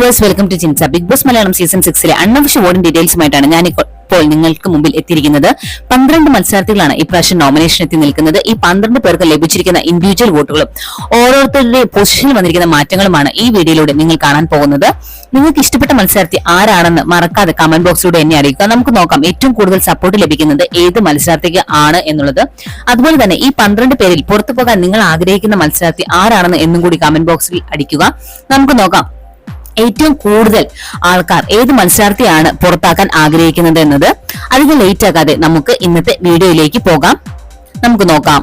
Viewers, welcome to ചിൻസ. Big Boss Malayalam season 6 unofficial voting ഡീറ്റെയിൽസുമായിട്ടാണ് ഞാൻ ഇപ്പോൾ നിങ്ങൾക്ക് മുമ്പിൽ എത്തിയിരിക്കുന്നത്. 12 മത്സരാർത്ഥികളാണ് ഇപ്രാവശ്യം നോമിനേഷൻ എത്തി നിൽക്കുന്നത്. ഈ 12 പേർക്ക് ലഭിച്ചിരിക്കുന്ന ഇൻഡിവിജ്വൽ വോട്ടുകളും ഓരോരുത്തരുടെ പൊസിഷനിൽ വന്നിരിക്കുന്ന മാറ്റങ്ങളുമാണ് ഈ വീഡിയോയിലൂടെ നിങ്ങൾ കാണാൻ പോകുന്നത്. നിങ്ങൾക്ക് ഇഷ്ടപ്പെട്ട മത്സരാർത്ഥി ആരാണെന്ന് മറക്കാതെ കമന്റ് ബോക്സിലൂടെ എന്നെ അറിയിക്കുക. നമുക്ക് നോക്കാം ഏറ്റവും കൂടുതൽ സപ്പോർട്ട് ലഭിക്കുന്നത് ഏത് മത്സരാർത്ഥിക്ക് ആണ് എന്നുള്ളത്. അതുപോലെ തന്നെ ഈ 12 പേരിൽ പുറത്തു പോകാൻ നിങ്ങൾ ആഗ്രഹിക്കുന്ന മത്സരാർത്ഥി ആരാണെന്ന് എന്നും കൂടി കമന്റ് ബോക്സിൽ അടിക്കുക. നമുക്ക് നോക്കാം ഏറ്റവും കൂടുതൽ ആൾക്കാർ ഏത് മത്സരാർത്ഥിയാണ് പുറത്താക്കാൻ ആഗ്രഹിക്കുന്നത് എന്നത്. അധികം ലേറ്റ് ആക്കാതെ നമുക്ക് ഇന്നത്തെ വീഡിയോയിലേക്ക് പോകാം. നമുക്ക് നോക്കാം.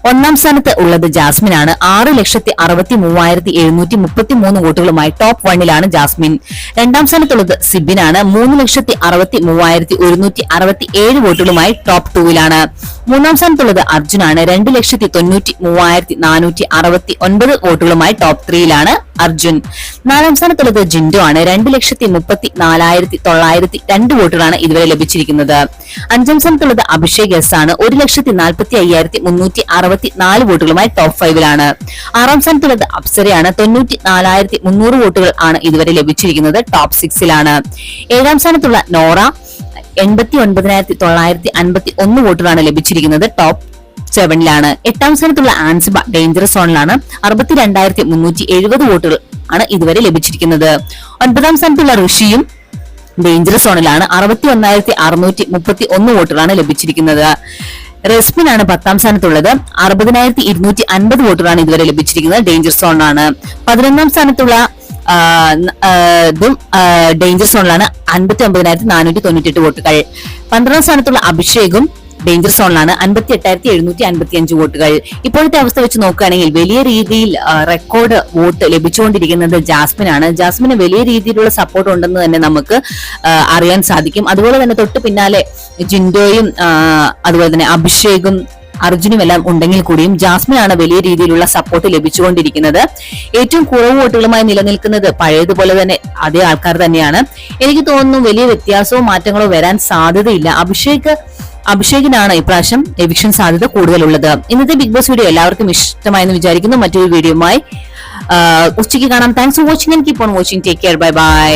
ഒന്നാം സ്ഥാനത്ത് ഉള്ളത് ജാസ്മിൻ ആണ്. 6,63,733 വോട്ടുകളുമായി ടോപ്പ് 1-ലാണ് ജാസ്മിൻ. രണ്ടാം സ്ഥാനത്തുള്ളത് സിബിൻ ആണ്. 3,63,167 വോട്ടുകളുമായി ടോപ്പ് 2-ലാണ്. മൂന്നാം സ്ഥാനത്തുള്ളത് അർജുൻ ആണ്. 2,93,469 വോട്ടുകളുമായി ടോപ്പ് 3-ലാണ് അർജുൻ. നാലാം സ്ഥാനത്തുള്ളത് ജിൻഡോ ആണ്. 2,34,902 വോട്ടുകളാണ് ഇതുവരെ ലഭിച്ചിരിക്കുന്നത്. അഞ്ചാം സ്ഥാനത്തുള്ളത് അഭിഷേക് എസ് ആണ്. 1,45,364 വോട്ടുകളുമായി ടോപ്പ് 5-ലാണ്. ആറാം സ്ഥാനത്തുള്ളത് അപ്സരയാണ്. 94,300 വോട്ടുകൾ ആണ് ഇതുവരെ ലഭിച്ചിരിക്കുന്നത്. ടോപ്പ് 6-ലാണ്. ഏഴാം സ്ഥാനത്തുള്ള നോറ 89,951 വോട്ടുകളാണ് ലഭിച്ചിരിക്കുന്നത്. ടോപ്പ് 7-ലാണ്. എട്ടാം സ്ഥാനത്തുള്ള ആൻസിബ ഡേഞ്ചറസ് സോണിലാണ്. 62,370 വോട്ടുകൾ ആണ് ഇതുവരെ ലഭിച്ചിരിക്കുന്നത്. ഒൻപതാം സ്ഥാനത്തുള്ള ഋഷിയും ഡേഞ്ചറസ് സോണിലാണ്. 61,631 വോട്ടുകളാണ് ലഭിച്ചിരിക്കുന്നത്. റസ്മിൻ ആണ് 10ാം സ്ഥാനത്തുള്ളത്. 60,250 വോട്ടുകളാണ് ഇതുവരെ ലഭിച്ചിരിക്കുന്നത്. ഡേഞ്ചർ സോണിലാണ്. 11ാം സ്ഥാനത്തുള്ള ഡേഞ്ചർ സോണിലാണ്. 59,498 വോട്ടുകൾ. 12ാം സ്ഥാനത്തുള്ള അഭിഷേകും ഡേഞ്ചർ സോണിലാണ്. 58,755 വോട്ടുകൾ. ഇപ്പോഴത്തെ അവസ്ഥ വെച്ച് നോക്കുകയാണെങ്കിൽ വലിയ രീതിയിൽ റെക്കോർഡ് വോട്ട് ലഭിച്ചുകൊണ്ടിരിക്കുന്നത് ജാസ്മിൻ ആണ്. ജാസ്മിന് വലിയ രീതിയിലുള്ള സപ്പോർട്ട് ഉണ്ടെന്ന് തന്നെ നമുക്ക് അറിയാൻ സാധിക്കും. അതുപോലെ തന്നെ തൊട്ട് പിന്നാലെ ജിൻഡോയും അതുപോലെ തന്നെ അഭിഷേകും അർജുനും എല്ലാം ഉണ്ടെങ്കിൽ കൂടിയും ജാസ്മിനാണ് വലിയ രീതിയിലുള്ള സപ്പോർട്ട് ലഭിച്ചുകൊണ്ടിരിക്കുന്നത്. ഏറ്റവും കുറവ് വോട്ടുകളുമായി നിലനിൽക്കുന്നത് പഴയതുപോലെ തന്നെ അതേ ആൾക്കാർ തന്നെയാണ്. എനിക്ക് തോന്നുന്നു വലിയ വ്യത്യാസവും മാറ്റങ്ങളോ വരാൻ സാധ്യതയില്ല. അഭിഷേകിനാണ് ഇപ്രാവശ്യം എവിക്ഷൻ സാധ്യത കൂടുതലുള്ളത്. ഇന്നത്തെ ബിഗ് ബോസ് വീഡിയോ എല്ലാവർക്കും ഇഷ്ടമായെന്ന് വിചാരിക്കുന്നു. മറ്റൊരു വീഡിയോയുമായി ഉച്ചയ്ക്ക് കാണാം. Thanks for watching and keep on watching. Take care. Bye bye.